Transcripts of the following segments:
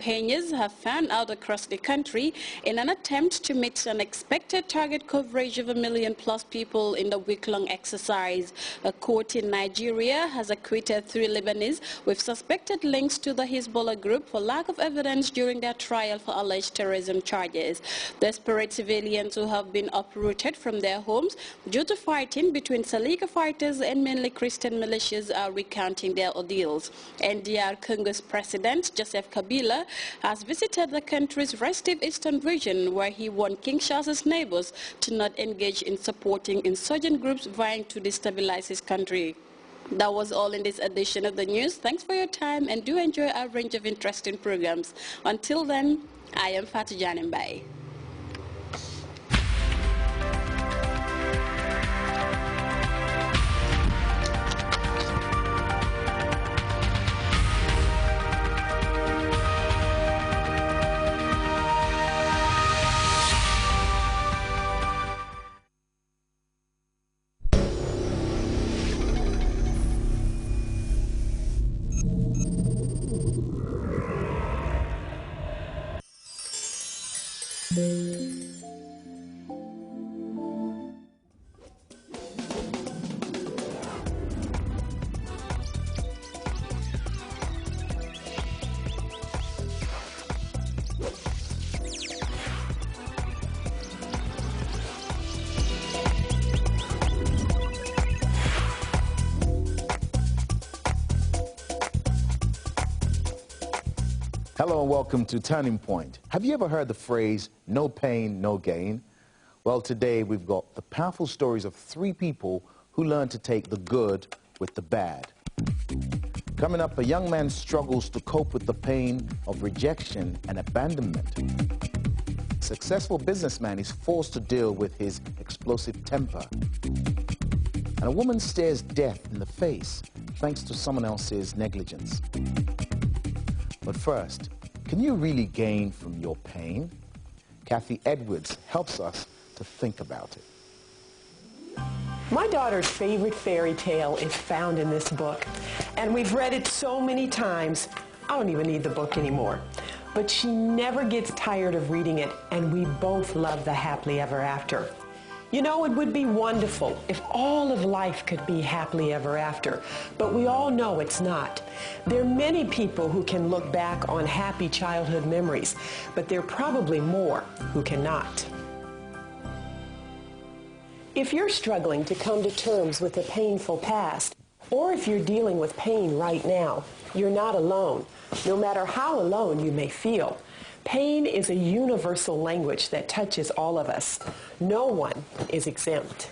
campaigners have fanned out across the country in an attempt to meet an expected target coverage of 1 million plus people in the week-long exercise. A court in Nigeria has acquitted 3 Lebanese with suspected links to the Hezbollah group for lack of evidence during their trial for alleged terrorism charges. Desperate civilians who have been uprooted from their homes due to fighting between Salika fighters and mainly Christian militias are recounting their ordeals. NDR Congo's President Joseph Kabila has visited the country's restive eastern region, where he warned Kinshasa's neighbors to not engage in supporting insurgent groups vying to destabilize his country. That was all in this edition of the news. Thanks for your time and do enjoy our range of interesting programs. Until then, I am Fatou Janembai. Hello and welcome to Turning Point. Have you ever heard the phrase, no pain, no gain? Well, today we've got the powerful stories of 3 people who learned to take the good with the bad. Coming up, a young man struggles to cope with the pain of rejection and abandonment. A successful businessman is forced to deal with his explosive temper. And a woman stares death in the face thanks to someone else's negligence. But first, can you really gain from your pain? Kathy Edwards helps us to think about it. My daughter's favorite fairy tale is found in this book, and we've read it so many times, I don't even need the book anymore. But she never gets tired of reading it, and we both love the happily ever after. You know, it would be wonderful if all of life could be happily ever after, but we all know it's not. There are many people who can look back on happy childhood memories, but there are probably more who cannot. If you're struggling to come to terms with a painful past, or if you're dealing with pain right now, you're not alone, no matter how alone you may feel. Pain is a universal language that touches all of us. No one is exempt.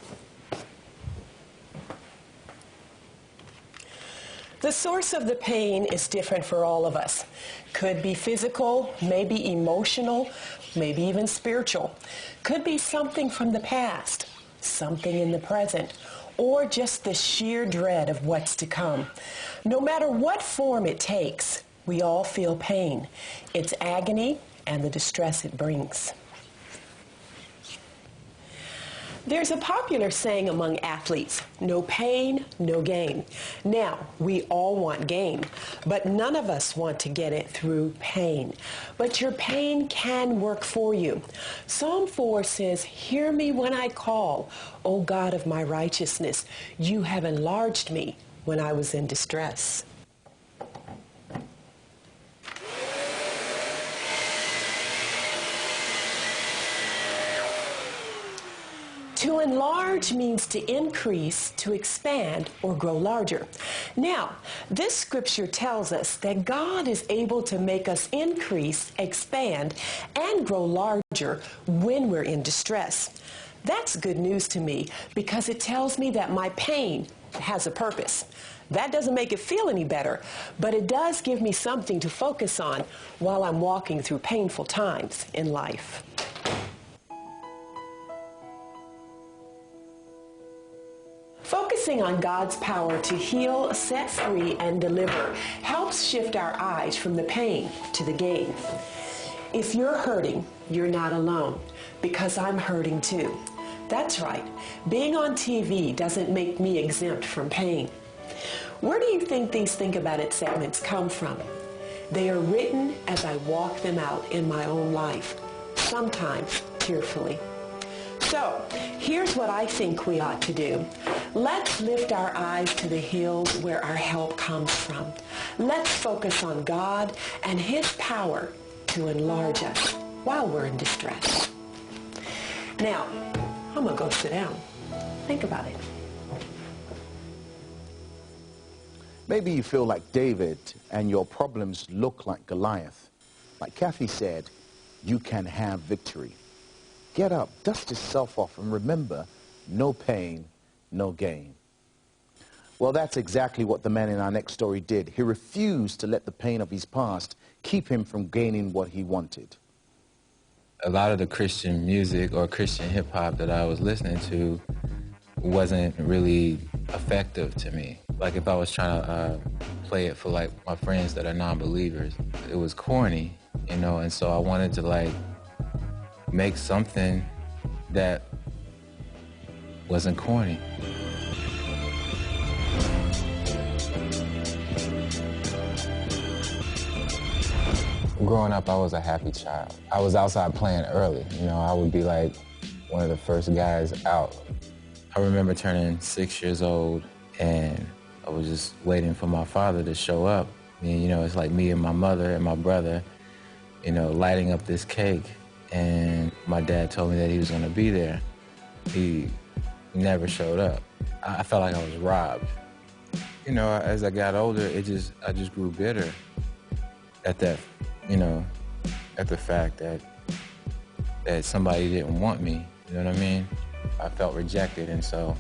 The source of the pain is different for all of us. Could be physical, maybe emotional, maybe even spiritual. Could be something from the past, something in the present, or just the sheer dread of what's to come. No matter what form it takes, we all feel pain, its agony, and the distress it brings. There's a popular saying among athletes, no pain, no gain. Now, we all want gain, but none of us want to get it through pain. But your pain can work for you. Psalm 4 says, "Hear me when I call, O God of my righteousness. You have enlarged me when I was in distress." To enlarge means to increase, to expand, or grow larger. Now, this scripture tells us that God is able to make us increase, expand, and grow larger when we're in distress. That's good news to me because it tells me that my pain has a purpose. That doesn't make it feel any better, but it does give me something to focus on while I'm walking through painful times in life. Focusing on God's power to heal, set free, and deliver helps shift our eyes from the pain to the gain. If you're hurting, you're not alone, because I'm hurting too. That's right. Being on TV doesn't make me exempt from pain. Where do you think these Think About It segments come from? They are written as I walk them out in my own life, sometimes tearfully. So, here's what I think we ought to do. Let's lift our eyes to the hills where our help comes from. Let's focus on God and His power to enlarge us while we're in distress. Now, I'm going to go sit down. Think about it. Maybe you feel like David and your problems look like Goliath. Like Kathy said, you can have victory. Get up, dust yourself off, and remember, no pain, no gain. Well, that's exactly what the man in our next story did. He refused to let the pain of his past keep him from gaining what he wanted. A lot of the Christian music or Christian hip-hop that I was listening to wasn't really effective to me. Like if I was trying to play it for like my friends that are non-believers, it was corny, you know, and so I wanted to like make something that wasn't corny. Growing up, I was a happy child. I was outside playing early. You know, I would be like one of the first guys out. I remember turning 6 years old and I was just waiting for my father to show up. And, you know, it's like me and my mother and my brother, you know, lighting up this cake. And my dad told me that he was going to be there. He never showed up. I felt like I was robbed. You know, as I got older, I just grew bitter at that, you know, at the fact that somebody didn't want me. You know what I mean? I felt rejected, and so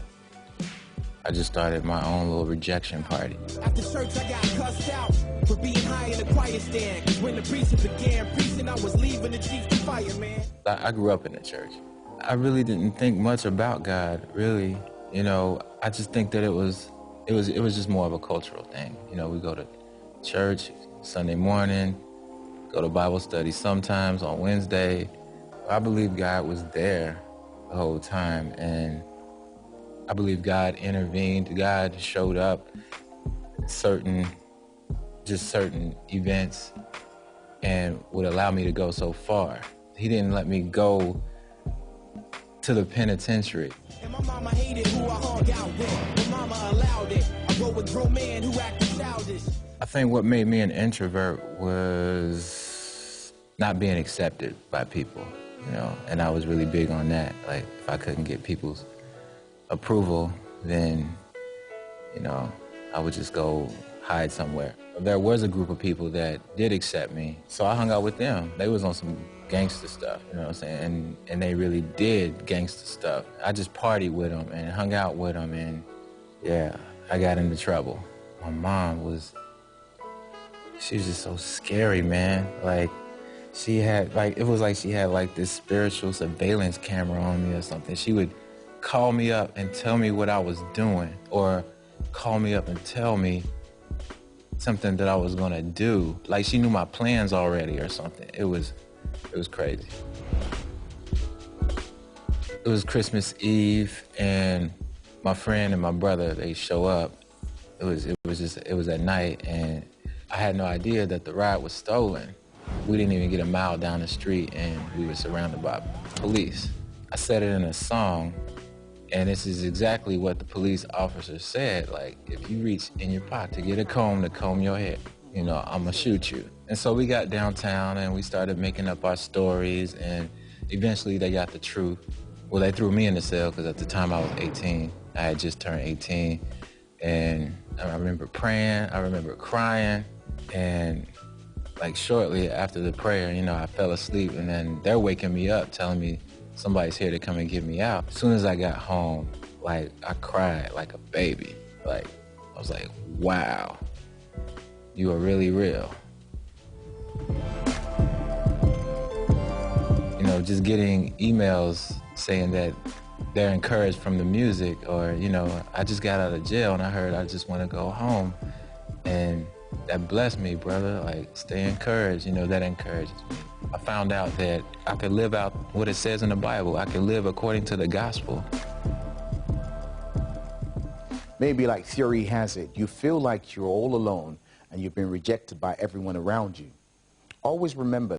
I just started my own little rejection party. After church, I got cussed out for being high in the choir stand. Cause when the preaching began preaching, I was leaving the chief to fire, man. I grew up in the church. I really didn't think much about God, really. You know, I just think that it was just more of a cultural thing. You know, we go to church Sunday morning, go to Bible study sometimes on Wednesday. I believe God was there the whole time, and I believe God intervened. God showed up at certain events and would allow me to go so far. He didn't let me go to the penitentiary. And my mama hated who I hung out with. My mama allowed it. I rode with grown men who acted childish. I think what made me an introvert was not being accepted by people, you know, and I was really big on that. Like, if I couldn't get people's approval, then, you know, I would just go hide somewhere. There was a group of people that did accept me, so I hung out with them. They was on some gangster stuff, you know what I'm saying, and they really did gangster stuff. I just partied with them and hung out with them, and yeah, I got into trouble. My mom she was just so scary, man. Like, she had, like, it was like she had like this spiritual surveillance camera on me or something. She would call me up and tell me what I was doing, or call me up and tell me something that I was gonna do. Like, she knew my plans already or something. It was crazy. It was Christmas Eve, and my friend and my brother, they show up. It was at night, and I had no idea that the ride was stolen. We didn't even get a mile down the street, and we were surrounded by police. I said it in a song, and this is exactly what the police officer said. Like, if you reach in your pocket to get a comb to comb your hair, you know, I'm gonna shoot you. And so we got downtown and we started making up our stories, and eventually they got the truth. Well, they threw me in the cell because at the time I was 18. I had just turned 18. And I remember praying, I remember crying, and like shortly after the prayer, you know, I fell asleep, and then they're waking me up telling me somebody's here to come and get me out. As soon as I got home, like, I cried like a baby. Like, I was like, wow, you are really real. You know, just getting emails saying that they're encouraged from the music, or, you know, I just got out of jail and I heard I just want to go home. And that blessed me, brother. Like, stay encouraged, you know, that encourages me. I found out that I could live out what it says in the Bible. I could live according to the gospel. Maybe like theory has it, you feel like you're all alone and you've been rejected by everyone around you. Always remember